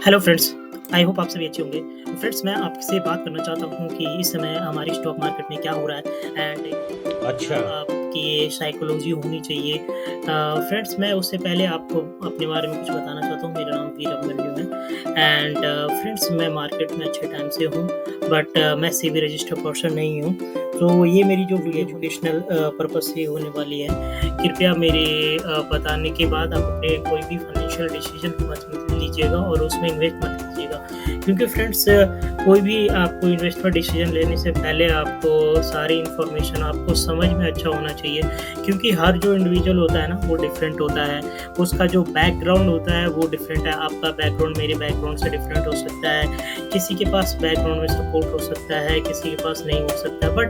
Hello friends, I hope आप सभी अच्छे होंगे। फ्रेंड्स, मैं आपसे बात करना चाहता हूँ कि इस समय हमारी स्टॉक मार्केट में क्या हो रहा है एंड अच्छा। आपकी साइकोलॉजी होनी चाहिए। फ्रेंड्स, मैं उससे पहले आपको अपने बारे में कुछ बताना चाहता हूँ। मेरा नाम वीर अभिमन्यु है एंड फ्रेंड्स, मैं मार्केट में अच्छे टाइम से हूँ, बट मैं सेबी रजिस्टर्ड पर्सन नहीं हूँ। तो ये मेरी जो वीडियो एजुकेशनल पर्पज़ से होने वाली है। कृपया मेरे बताने के बाद आप अपने कोई भी फाइनेंशियल डिसीजन मत लीजिएगा और उसमें इन्वेस्ट मत कीजिएगा, क्योंकि फ्रेंड्स कोई भी आपको इन्वेस्टमेंट डिसीजन लेने से पहले आपको सारी इन्फॉर्मेशन आपको समझ में अच्छा होना चाहिए, क्योंकि हर जो इंडिविजुअल होता है ना वो डिफरेंट होता है। उसका जो बैकग्राउंड होता है वो डिफरेंट है। आपका बैकग्राउंड मेरे बैकग्राउंड से डिफरेंट हो सकता है। किसी के पास बैकग्राउंड में सपोर्ट हो सकता है, किसी के पास नहीं हो सकता, बट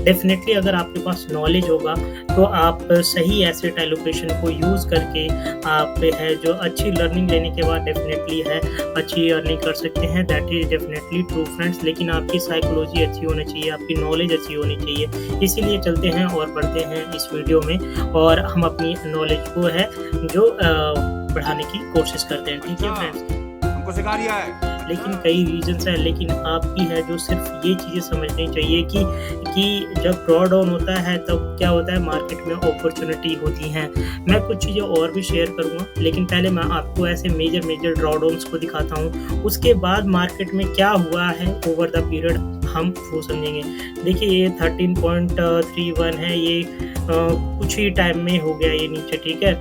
डेफिनेटली अगर आपके पास नॉलेज होगा तो आप सही एसेट एलोकेशन को यूज़ करके आप है जो अच्छी लर्निंग लेने के बाद डेफिनेटली है अच्छी अर्निंग कर सकते हैं। That is definitely true friends, लेकिन आपकी साइकोलॉजी अच्छी होनी चाहिए, आपकी नॉलेज अच्छी होनी चाहिए। इसीलिए चलते हैं और पढ़ते हैं इस वीडियो में और हम अपनी नॉलेज को है जो बढ़ाने की कोशिश करते हैं। ठीक है फ्रेंड्स, हमको सिखा दिया है। लेकिन कई रीजंस हैं, लेकिन आपकी है जो सिर्फ ये चीज़ें समझनी चाहिए कि जब ड्रॉ डाउन होता है तब क्या होता है, मार्केट में अपॉर्चुनिटी होती हैं। मैं कुछ चीज़ें और भी शेयर करूँगा, लेकिन पहले मैं आपको ऐसे मेजर ड्रॉ डाउन्स को दिखाता हूँ। उसके बाद मार्केट में क्या हुआ है ओवर द पीरियड हम वो समझेंगे। देखिए, ये 13.31 है, ये कुछ ही टाइम में हो गया ये नीचे। ठीक है,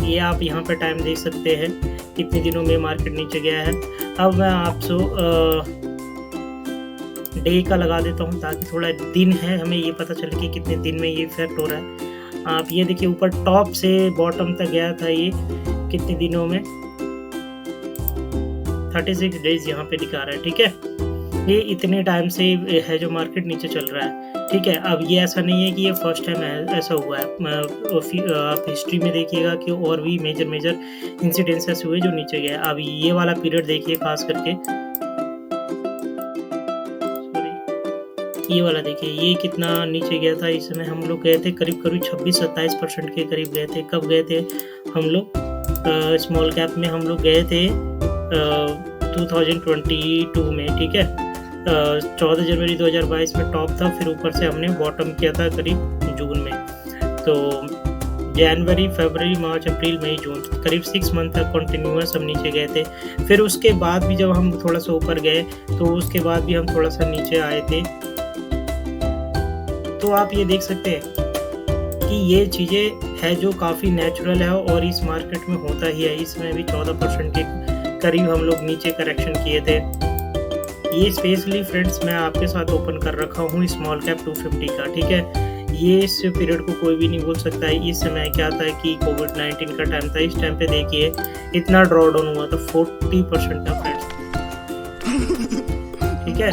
ये आप यहाँ पे टाइम देख सकते हैं कितने दिनों में मार्केट नीचे गया है। अब मैं आपसे डे का लगा देता हूँ ताकि थोड़ा दिन है हमें ये पता चले कि कितने दिन में ये इफेक्ट हो रहा है। आप ये देखिए, ऊपर टॉप से बॉटम तक गया था ये कितने दिनों में, 36 डेज यहाँ पे दिखा रहा है। ठीक है, ये इतने टाइम से है जो मार्केट नीचे चल रहा है। ठीक है, अब ये ऐसा नहीं है कि ये फर्स्ट टाइम ऐसा हुआ है। आप हिस्ट्री में देखिएगा कि और भी मेजर इंसिडेंसेस हुए जो नीचे गए। अब ये वाला पीरियड देखिए, खास करके सॉरी, ये वाला देखिए, ये कितना नीचे गया था। इस समय हम लोग गए थे करीब 26-27% के करीब गए थे। कब गए थे हम लोग? स्मॉल कैप में हम लोग गए थे 2022 में। ठीक है, 14 जनवरी 2022 में टॉप था, फिर ऊपर से हमने बॉटम किया था करीब जून में। तो जनवरी, फरवरी, मार्च, अप्रैल, मई, जून, करीब 6 मंथ तक कंटिन्यूअस हम नीचे गए थे। फिर उसके बाद भी जब हम थोड़ा सा ऊपर गए तो उसके बाद भी हम थोड़ा सा नीचे आए थे। तो आप ये देख सकते हैं कि ये चीज़ें है जो काफ़ी नेचुरल है और इस मार्केट में होता ही है। इसमें भी 14% के करीब हम लोग नीचे करेक्शन किए थे। ये स्पेशली फ्रेंड्स मैं आपके साथ ओपन कर रखा हूँ स्मॉल कैप 250 का। ठीक है, ये इस पीरियड को कोई भी नहीं बोल सकता है। इस समय क्या था कि कोविड-19 का टाइम था। इस टाइम पे देखिए इतना ड्रॉ डाउन हुआ था, 40% था फ्रेंड्स। ठीक है,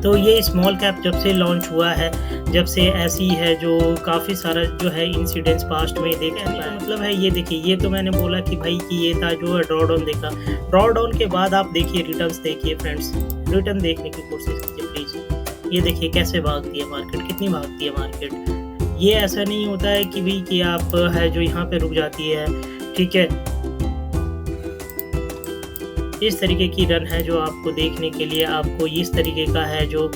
तो ये स्मॉल कैप जब से लॉन्च हुआ है, जब से ऐसी है जो काफ़ी सारा जो है इंसिडेंट्स पास्ट में देखा है। मतलब है ये देखिए, ये तो मैंने बोला कि भाई कि ये था जो ड्रॉ डाउन देखा। ड्रॉ डाउन के बाद आप देखिए रिटर्न्स देखिए फ्रेंड्स, रिटर्न देखने की कोशिश कीजिए प्लीज़। ये देखिए कैसे भागती है मार्केट, कितनी भागती है मार्केट। ये ऐसा नहीं होता है कि भाई कि आप है जो यहाँ पे रुक जाती है। ठीक है, इस तरीके की रन है जो आपको देखने के लिए आपको इस तरीके का है जो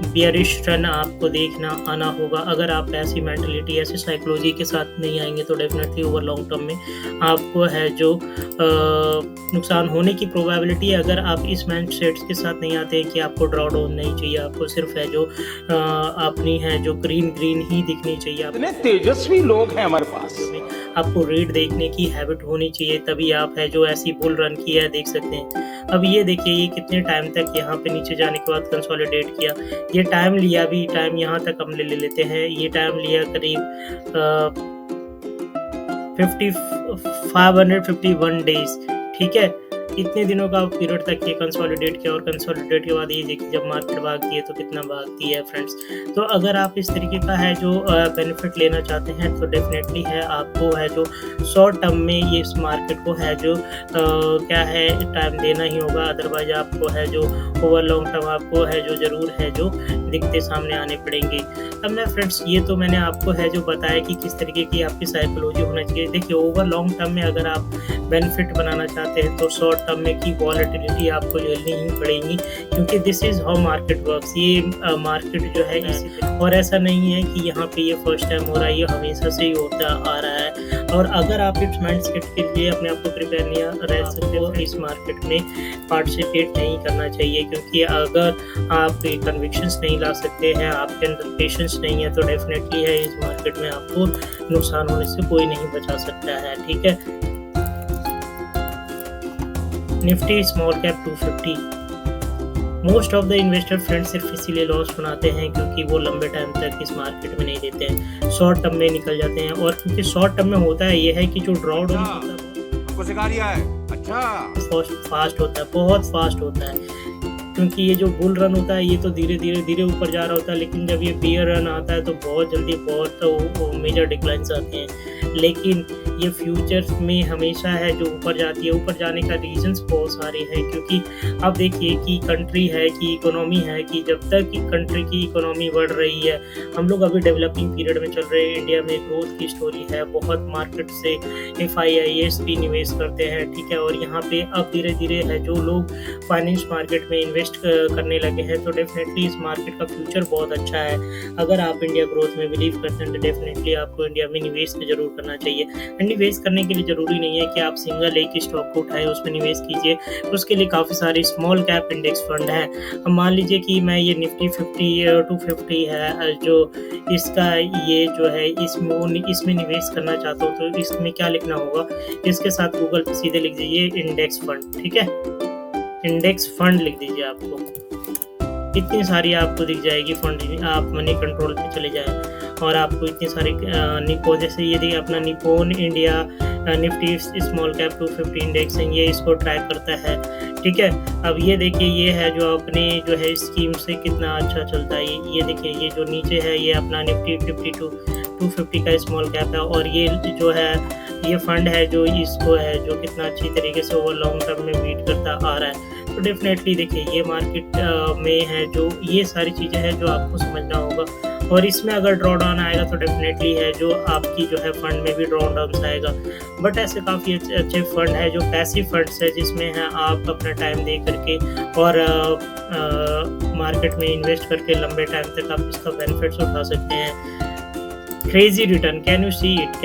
बियरिश रन आपको देखना आना होगा। अगर आप ऐसी मेंटलिटी, ऐसी साइकोलॉजी के साथ नहीं आएंगे तो डेफिनेटली ओवर लॉन्ग टर्म में आपको है जो नुकसान होने की प्रोबेबिलिटी है। अगर आप इस माइंड सेट्स के साथ नहीं आते हैं कि आपको ड्रॉ डाउन नहीं चाहिए, आपको सिर्फ है जो अपनी है जो ग्रीन ही दिखनी चाहिए। इतने तेजस्वी लोग हैं हमारे पास। आपको रेट देखने की हैबिट होनी चाहिए, तभी आप है जो ऐसी बुल रन की है देख सकते हैं। अब ये देखिए, ये कितने टाइम तक यहाँ पे नीचे जाने के बाद कंसोलिडेट किया। ये टाइम लिया भी, टाइम यहाँ तक हम ले लेते हैं। ये टाइम लिया करीब 551 डेज। ठीक है, इतने दिनों का पीरियड तक ये कंसोलिडेट किया और कंसोलिडेट के बाद ये देखिए जब मार्केट भागती है तो कितना भागती है फ्रेंड्स। तो अगर आप इस तरीके का है जो बेनिफिट लेना चाहते हैं तो डेफ़िनेटली है आपको है जो शॉर्ट टर्म में ये इस मार्केट को है जो क्या है टाइम देना ही होगा, अदरवाइज़ आपको है जो ओवर लॉन्ग टर्म आपको है जो ज़रूर है जो दिक्कतें सामने आने पड़ेंगी। अब मैं फ्रेंड्स ये तो मैंने आपको है जो बताया कि किस तरीके की आपकी साइकोलॉजी होना चाहिए। देखिए ओवर लॉन्ग टर्म में अगर आप बेनिफिट बनाना चाहते हैं तो शॉर्ट टर्म में की वॉलेटिलिटी आपको झेलनी ही पड़ेगी, क्योंकि this is how market works. ये मार्केट जो है इसी और ऐसा नहीं है कि यहाँ पे ये फर्स्ट टाइम हो रहा है, ये हमेशा से ही होता आ रहा है। और अगर आप इस माइंडसेट के लिए अपने आप को प्रिपेयर नहीं रह सकते हो इस मार्केट में पार्टिसिपेट नहीं करना चाहिए, क्योंकि अगर आप कन्विक्शंस नहीं ला सकते हैं, आपके अंदर पेशेंस नहीं है, तो डेफिनेटली है इस मार्केट में आपको नुकसान होने से कोई नहीं बचा सकता है। ठीक है, Nifty small cap 250, most of the investor friends सिर्फ इसीलिए लॉस बनाते हैं क्योंकि वो लंबे टाइम तक इस मार्केट में नहीं देते हैं, शॉर्ट टर्म में निकल जाते हैं। और क्योंकि शॉर्ट टर्म में होता है ये है कि जो ड्रॉ डाउन होता है हमको सिखा रिया है। अच्छा, फास्ट होता है, बहुत फास्ट होता है, क्योंकि ये जो बुल रन होता है ये तो धीरे धीरे ऊपर जा रहा होता है, लेकिन जब ये बियर रन आता है तो बहुत जल्दी बहुत मेजर डिक्लाइंस आते हैं। लेकिन ये फ्यूचर्स में हमेशा है जो ऊपर जाती है। ऊपर जाने का रीजंस बहुत सारे हैं, क्योंकि आप देखिए कि कंट्री है कि इकोनॉमी है कि जब तक कि कंट्री की इकोनॉमी बढ़ रही है, हम लोग अभी डेवलपिंग पीरियड में चल रहे हैं, इंडिया में ग्रोथ की स्टोरी है, बहुत मार्केट से FIIs भी निवेश करते हैं। ठीक है, और यहाँ पे अब धीरे धीरे है जो लोग फाइनेंस मार्केट में इन्वेस्ट करने लगे हैं, तो डेफिनेटली इस मार्केट का फ्यूचर बहुत अच्छा है। अगर आप इंडिया ग्रोथ में बिलीव करते हैं तो डेफिनेटली आपको इंडिया में निवेश जरूर करना चाहिए। एंड निवेश करने के लिए ज़रूरी नहीं है कि आप सिंगल एक ही स्टॉक को उठाएं उसमें निवेश कीजिए, उसके लिए काफ़ी सारे स्मॉल कैप इंडेक्स फंड हैं। अब मान लीजिए कि मैं ये निफ्टी 250 है जो इसका ये जो है इसमें निवेश करना चाहता हूँ, तो इसमें क्या लिखना होगा, इसके साथ गूगल पे सीधे लिख दीजिए इंडेक्स फंड। ठीक है, इंडेक्स फंड लिख दीजिए, आपको इतनी सारी आपको दिख जाएगी फंड। आप मनी कंट्रोल पे चले जाएं और आपको इतनी सारी निपो जैसे ये देखिए अपना Nippon India Nifty small cap 250 index है, ये इसको ट्रैक करता है। ठीक है, अब ये देखिए ये है जो अपने जो है स्कीम से कितना अच्छा चलता है। ये देखिए ये जो नीचे है ये अपना निफ्टी 250 का स्मॉल कैप है, और ये जो है ये फंड है जो इसको है जो कितना अच्छी तरीके से ओवर लॉन्ग टर्म में बीट करता आ रहा है। तो डेफिनेटली देखिए ये मार्केट में है जो ये सारी चीज़ें हैं जो आपको समझना होगा, और इसमें अगर ड्रॉ डाउन आएगा तो डेफिनेटली है जो आपकी जो है फंड में भी ड्रॉ डाउन आएगा। बट ऐसे काफ़ी अच्छे फंड है जो पैसिव फंड्स है, जिसमें है आप अपना टाइम दे करके और मार्केट में इन्वेस्ट करके लंबे टाइम तक आप इसका बेनिफिट्स उठा सकते हैं। Crazy return, can you see it,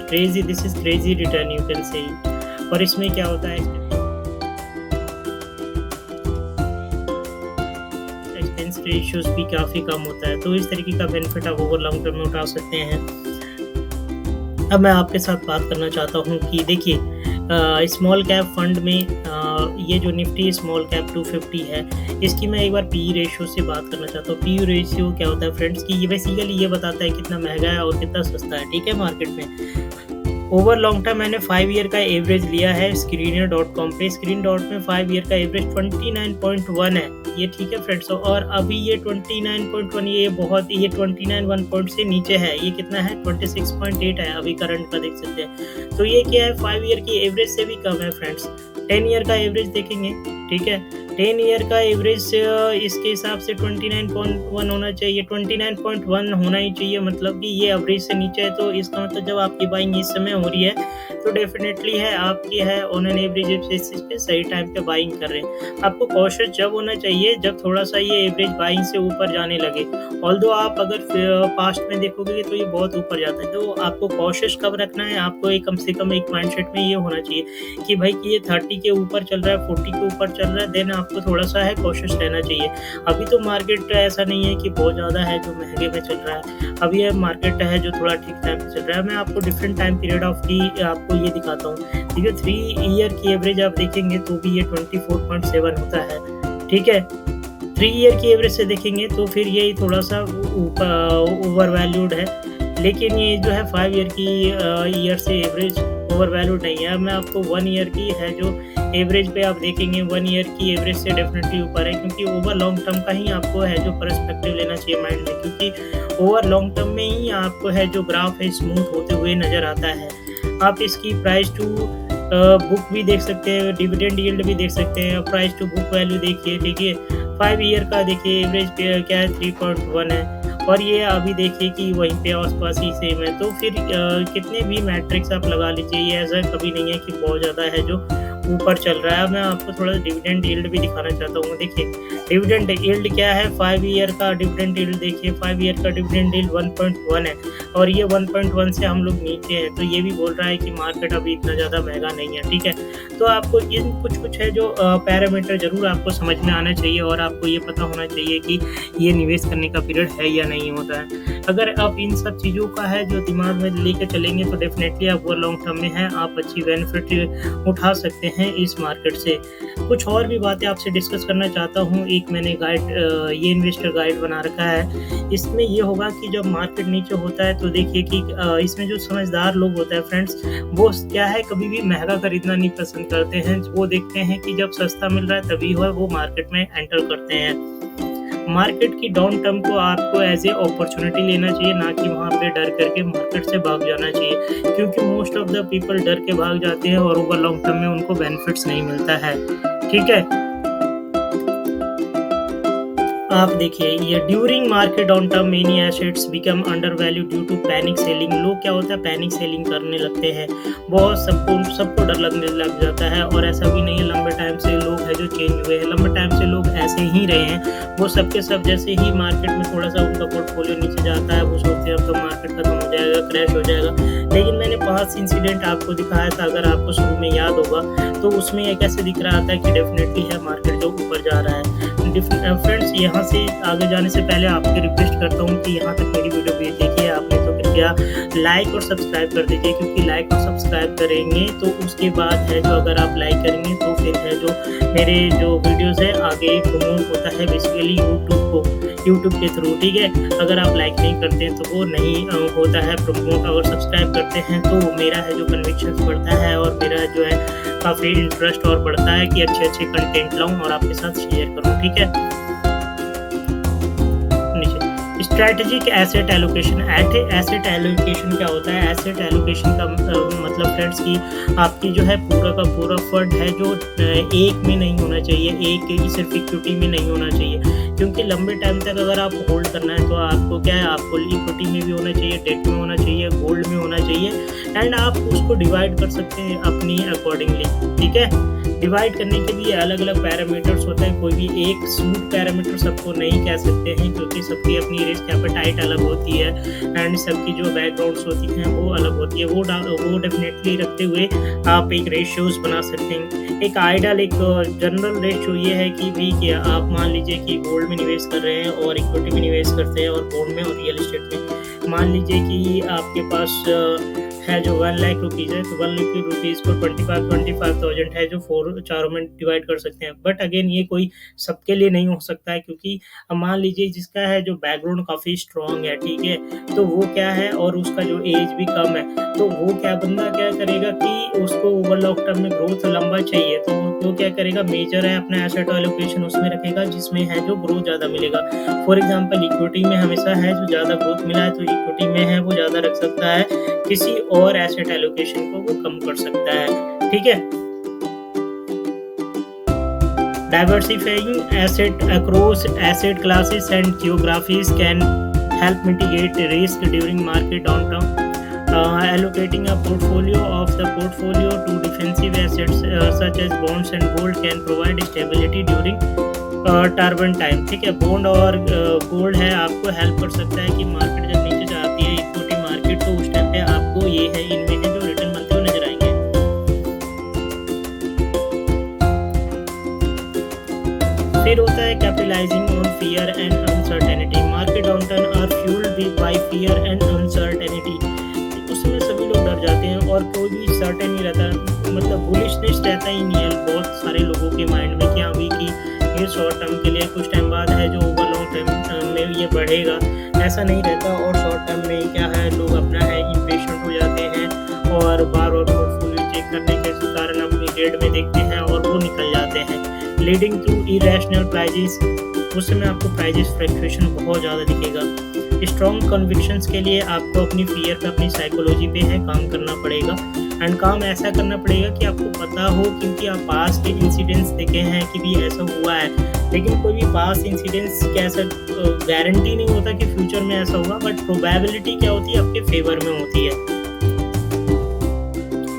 crazy, this is crazy return, you can see. और इसमें क्या होता है, एक्सपेंस रेशियोज भी काफ़ी कम होता है, तो इस तरीके का बेनिफिट आप ओवर लॉन्ग टर्म में उठा सकते हैं। अब मैं आपके साथ बात करना चाहता हूँ कि देखिए स्मॉल कैप फंड में ये जो निफ्टी स्मॉल कैप 250 है, इसकी मैं एक बार पी रेशियो से बात करना चाहता हूँ। पी रेशियो क्या होता है फ्रेंड्स कि ये बेसिकली ये बताता है कितना महंगा है और कितना सस्ता है। ठीक है, मार्केट में ओवर लॉन्ग टर्म मैंने 5 ईयर का एवरेज लिया है screener.com पे। स्क्रीन.com में 5 ईयर का एवरेज 29.1 है ये। ठीक है फ्रेंड्स, और अभी ये 29.1 ये बहुत ये 29.1 पॉइंट से नीचे है। ये कितना है 26.8 है अभी करंट का, देख सकते हैं। तो ये क्या है 5 ईयर की एवरेज से भी कम है फ्रेंड्स। 10 ईयर का एवरेज देखेंगे, ठीक है, 10 ईयर का एवरेज इसके हिसाब से 29.1 होना चाहिए, 29.1 होना ही चाहिए। मतलब कि ये एवरेज से नीचे है, तो इसका मतलब जब आपकी बाइंग इस समय हो रही है तो डेफिनेटली है आपकी है ऑन एन एवरेज बेसिस पे सही टाइम पे बाइंग कर रहे हैं। आपको कॉशियस जब होना चाहिए जब थोड़ा सा ये एवरेज बाइंग से ऊपर जाने लगे। ऑल्दो आप अगर पास्ट में देखोगे तो ये बहुत ऊपर जाता है, तो आपको कॉशियस कब रखना है, आपको एक कम से कम एक माइंडसेट में ये होना चाहिए कि भाई कि ये 30 के ऊपर चल रहा है, 40 के ऊपर चल रहा है, देन आपको थोड़ा सा है कॉशियस रहना चाहिए। अभी तो मार्केट ऐसा नहीं है कि बहुत ज़्यादा है जो महंगे में चल रहा है, अभी ये मार्केट है जो थोड़ा ठीक टाइम पे चल रहा है। मैं आपको डिफरेंट टाइम पीरियड ऑफ की आपको ये दिखाता हूँ। देखिए 3 ईयर की एवरेज आप देखेंगे तो भी ये 24.7 होता है। ठीक है, 3 ईयर की एवरेज से देखेंगे तो फिर ये थोड़ा सा ओवर वैल्यूड है, लेकिन ये जो है 5 ईयर की ईयर से एवरेज ओवर वैल्यूड नहीं है। अब मैं आपको 1 ईयर की है जो एवरेज पे आप देखेंगे 1 ईयर की एवरेज से डेफ़िनेटली ऊपर है, क्योंकि ओवर लॉन्ग टर्म का ही आपको है जो पर्सपेक्टिव लेना चाहिए माइंड में, क्योंकि ओवर लॉन्ग टर्म में ही आपको है जो ग्राफ है स्मूथ होते हुए नज़र आता है। आप इसकी प्राइस टू बुक भी देख सकते हैं, डिविडेंड यील्ड भी देख सकते हैं, प्राइस टू बुक वैल्यू देखिए, देखिए 5 ईयर का देखिए एवरेज पे क्या है 3.1 है, और ये अभी देखिए कि वहीं पे आस-पास ही सेम है। तो फिर कितने भी मैट्रिक्स आप लगा लीजिए, ये ऐसा कभी नहीं है कि बहुत ज़्यादा है जो ऊपर चल रहा है। अब मैं आपको थोड़ा डिविडेंड यील्ड भी दिखाना चाहता हूँ। देखिए डिविडेंड यील्ड क्या है, 5 ईयर का डिविडेंड यील्ड देखिए, 5 ईयर का डिविडेंड यील्ड 1.1 है, और ये 1.1 से हम लोग नीचे हैं, तो ये भी बोल रहा है कि मार्केट अभी इतना ज़्यादा महँगा नहीं है, ठीक है। तो आपको इन कुछ-कुछ है जो पैरामीटर ज़रूर आपको समझ में आना चाहिए, और आपको ये पता होना चाहिए कि ये निवेश करने का पीरियड है या नहीं होता है। अगर आप इन सब चीज़ों का है जो दिमाग में लेके चलेंगे तो डेफ़िनेटली आप वो लॉन्ग टर्म में हैं, आप अच्छी बेनिफिट उठा सकते हैं इस मार्केट से। कुछ और भी बातें आपसे डिस्कस करना चाहता हूँ। एक मैंने ये इन्वेस्टर गाइड बना रखा है। इसमें ये होगा कि जब मार्केट नीचे होता है तो देखिए कि इसमें जो समझदार लोग होते हैं फ्रेंड्स, वो क्या है कभी भी महँगा खरीदना नहीं पसंद करते हैं। वो देखते हैं कि जब सस्ता मिल रहा है तभी वो मार्केट में एंटर करते हैं। मार्केट की डाउन टर्म को आपको एज़ ए अपॉर्चुनिटी लेना चाहिए, ना कि वहाँ पे डर करके मार्केट से भाग जाना चाहिए, क्योंकि मोस्ट ऑफ द पीपल डर के भाग जाते हैं और ओवर लॉन्ग टर्म में उनको बेनिफिट्स नहीं मिलता है, ठीक है। आप देखिए ये during market downturn many assets become undervalue due to panic selling. लोग क्या होता है पैनिक सेलिंग करने लगते हैं, बहुत सबको डर लगने लग जाता है। और ऐसा भी नहीं है लंबे टाइम से लोग हैं जो चेंज हुए हैं, लंबे टाइम से लोग ऐसे ही रहे हैं। वो सबके सब जैसे ही मार्केट में थोड़ा सा उनका पोर्टफोलियो नीचे जाता है वो सोचते हैं अब तो मार्केट खत्म हो जाएगा, क्रैश हो जाएगा। लेकिन मैंने 5 इंसिडेंट आपको दिखाया था, अगर आपको शुरू में याद होगा तो उसमें ये कैसे दिख रहा था कि डेफिनेटली है मार्केट जो ऊपर जा रहा है। फ्रेंड्स यहाँ से आगे जाने से पहले आपसे रिक्वेस्ट करता हूँ कि यहाँ तक मेरी वीडियो भी देखी है आपने तो कृपया लाइक और सब्सक्राइब कर दीजिए, क्योंकि लाइक और सब्सक्राइब करेंगे तो उसके बाद है जो अगर आप लाइक करेंगे तो फिर है जो मेरे जो वीडियोस है आगे प्रमोट होता है बेसिकली यूट्यूब के थ्रू, ठीक है। अगर आप लाइक नहीं करते हैं तो वो नहीं होता है प्रमोट। अगर सब्सक्राइब करते हैं तो मेरा है जो कन्विक्शंस बढ़ता है और मेरा जो है काफ़ी इंटरेस्ट और बढ़ता है कि अच्छे कंटेंट लाऊं और आपके साथ शेयर करूं, ठीक है। Strategic asset allocation. Asset allocation क्या होता है? एसेट एलोकेशन का मतलब फ्रेंड्स कि आपकी जो है पूरा का पूरा फंड है जो एक में नहीं होना चाहिए, एक सिर्फ इक्विटी में नहीं होना चाहिए, क्योंकि लंबे टाइम तक अगर आप होल्ड करना है तो आपको क्या है आपको इक्विटी में भी होना चाहिए, डेट में होना चाहिए, गोल्ड में होना चाहिए, एंड आप उसको डिवाइड कर सकते हैं अपनी अकॉर्डिंगली, ठीक है। डिवाइड करने के लिए अलग अलग पैरामीटर्स होते हैं, कोई भी एक स्मूथ पैरामीटर सबको नहीं कह सकते हैं, क्योंकि सबकी अपनी रिस्क एपेटाइट अलग होती है एंड सबकी जो बैकग्राउंड्स होती हैं वो अलग होती है। वो डेफिनेटली रखते हुए आप एक रेशियोज बना सकते हैं। एक आइडियल एक जनरल रेशियो ये है कि भी कि आप मान लीजिए कि गोल्ड में निवेश कर रहे हैं और इक्विटी में निवेश करते हैं और बॉन्ड में और रियल एस्टेट में। मान लीजिए कि आपके पास है जो 1 लाख रुपीज़ है तो 1 लाख रुपीज़ को 25,000 है जो चारों में डिवाइड कर सकते हैं। बट अगेन ये कोई सबके लिए नहीं हो सकता है, क्योंकि मान लीजिए जिसका है जो बैकग्राउंड काफ़ी स्ट्रॉन्ग है, ठीक है, तो वो क्या है और उसका जो एज भी कम है, तो वो बंदा क्या करेगा कि उसको ओवर लॉन्ग टर्म में ग्रोथ लंबा चाहिए, तो वो क्या करेगा मेजर है अपना एसेट एलोकेशन उसमें रखेगा जिसमें है जो ग्रोथ ज़्यादा मिलेगा। फॉर एग्जांपल इक्विटी में हमेशा है जो ज़्यादा ग्रोथ मिला है तो इक्विटी में है वो ज़्यादा रख सकता है, किसी और एसेट एलोकेशन को वो कम कर सकता है, ठीक है। Diversifying asset across asset classes and geographies can help mitigate risk during market downturn. Allocating a portfolio to defensive assets such as bonds and gold can provide stability during turbulent time, ठीक है। Bond और gold है आपको help कर सकता है कि market जब नीचे जाती है इक्विटी मार्केट तो उस टाइम पे आपको ये है इनमें है जो रिटर्न बनते हुए नजर आएंगे। फिर होता है capitalising on fear and uncertainty. Market downturn are fuelled by fear and uncertainty. उसमें सभी लोग डर जाते हैं और कोई भी सर्टेन नहीं रहता, मतलब बुलिशनेस रहता ही नहीं है बहुत सारे लोगों के माइंड में कि हाँ भी कि ये शॉर्ट टर्म के लिए कुछ टाइम बाद है जो ओवर लॉन्ग टर्म में ये बढ़ेगा, ऐसा नहीं रहता। और शॉर्ट टर्म में क्या है, लोग अपना है इम्पेशेंट हो जाते हैं और बार-बार पोर्टफोलियो चेक करने के कारण अपनी रेट में देखते हैं और वो निकल जाते हैं, लीडिंग टू इरैशनल प्राइसेस। उस समय आपको प्राइसेस फ्लक्चुएशन बहुत ज़्यादा दिखेगा। स्ट्रॉन्ग कन्विक्शंस के लिए आपको अपनी फ़ियर पे, अपनी साइकोलॉजी पे है काम करना पड़ेगा। एंड काम ऐसा करना पड़ेगा कि आपको पता हो, क्योंकि आप पास्ट के इंसिडेंट्स देखे हैं कि भी ऐसा हुआ है, लेकिन कोई भी पास्ट इंसिडेंट्स क्या ऐसा गारंटी नहीं होता कि फ्यूचर में ऐसा होगा, बट प्रोबेबिलिटी क्या होती है, आपके फेवर में होती है।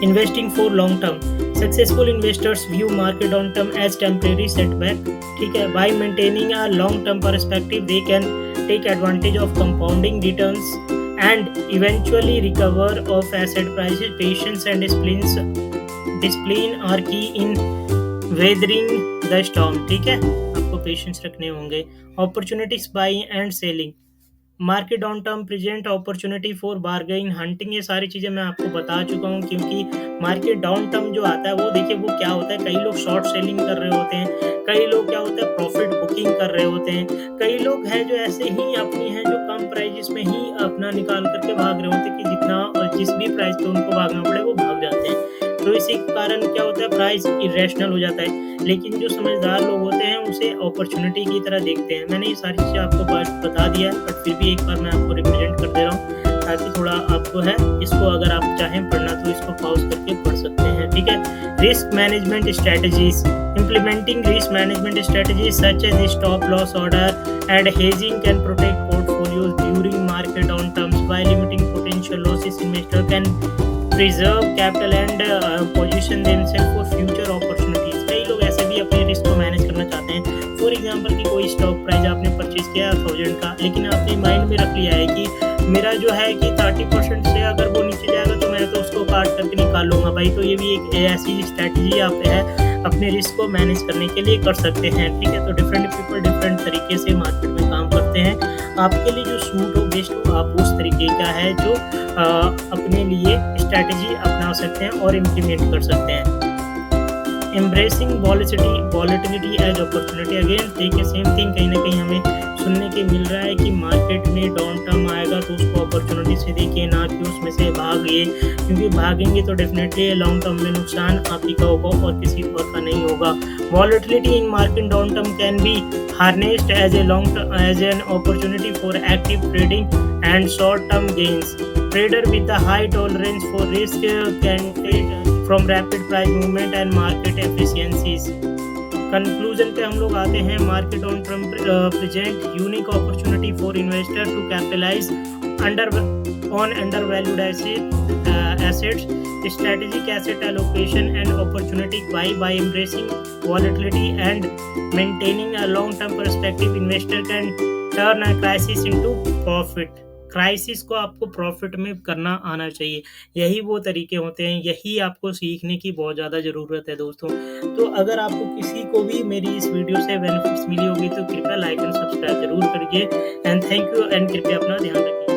Investing for long term, successful investors view market downturn as temporary setback, ठीक है। By maintaining a long term perspective they can take advantage of compounding returns and eventually recover of asset prices. Patience and discipline are key in weathering the storm, ठीक है। आपको patience रखने होंगे। Opportunities buying and selling, market down term present opportunity for bargain hunting, ये सारी चीज़ें मैं आपको बता चुका हूँ। क्योंकि मार्केट डाउन टर्म जो आता है वो देखिए वो क्या होता है, कई लोग शॉर्ट सेलिंग कर रहे होते हैं, कई लोग क्या होता है प्रॉफिट बुकिंग कर रहे होते हैं, कई लोग हैं जो ऐसे ही अपनी हैं जो कम प्राइजेस में ही अपना निकाल करके भाग रहे होते हैं कि जितना और जिस भी प्राइस पे उनको भागना पड़े वो भाग जाते हैं। तो इसी कारण क्या होता है, प्राइस इरेशनल हो जाता है। लेकिन जो समझदार लोग होते हैं उसे अपॉर्चुनिटी की तरह देखते हैं। मैंने ये सारी चीज़ें आपको बता दिया है, बट फिर भी एक बार मैं आपको रिप्रेजेंट कर दे रहा हूँ ताकि थोड़ा आपको है, इसको अगर आप चाहें पढ़ना तो इसको पॉज करके पढ़ सकते हैं, ठीक है। Risk management strategies, implementing risk management strategies such as stop loss order and hedging can protect portfolios during market downturns by limiting potential losses. Investor can preserve capital and position themselves for future opportunities. कई लोग ऐसे भी अपने risk को manage करना चाहते हैं। For example कि कोई स्टॉक प्राइस आपने परचेज किया 1000 का, लेकिन आपने माइंड में रख लिया है कि मेरा जो है कि 30% से अगर वो नीचे जाएगा तो मैं तो उसको काट करके निकाल लूँगा भाई। तो ये भी एक ऐसी स्ट्रैटेजी आप है अपने रिस्क को मैनेज करने के लिए कर सकते हैं, ठीक है। तो डिफरेंट पीपल डिफरेंट तरीके से मार्केट में काम करते हैं। आपके लिए जो सूट हो, बेस्ट हो, आप उस तरीके का है जो अपने लिए स्ट्रैटेजी अपना सकते हैं और इम्प्लीमेंट कर सकते हैं। Embracing volatility as opportunity, again देखिए सेम थिंग कहीं ना कहीं हमें सुनने के मिल रहा है कि मार्केट में डाउन टर्म आएगा तो उसको अपॉर्चुनिटी से देखिए, ना कि उसमें से भागिए, क्योंकि भागेंगे तो डेफिनेटली लॉन्ग टर्म में नुकसान आप ही का होगा और किसी और का नहीं होगा। Volatility in market down term can be harnessed as an opportunity for active trading and short-term gains. Trader with a high tolerance for risk can take from rapid price movement and market efficiencies. Conclusion पे हम लोग आते हैं, market on term present unique opportunity for investor to capitalize on undervalued assets. Strategic asset allocation and opportunity by embracing volatility and maintaining a long-term perspective, investor can turn a crisis into profit. Crisis को आपको profit में करना आना चाहिए। यही वो तरीके होते हैं, यही आपको सीखने की बहुत ज़्यादा ज़रूरत है दोस्तों। तो अगर आपको किसी को भी मेरी इस वीडियो से बेनिफिट्स मिली होगी तो कृपया लाइक एंड सब्सक्राइब जरूर करिए। एंड थैंक यू, एंड कृपया अपना ध्यान रखिए।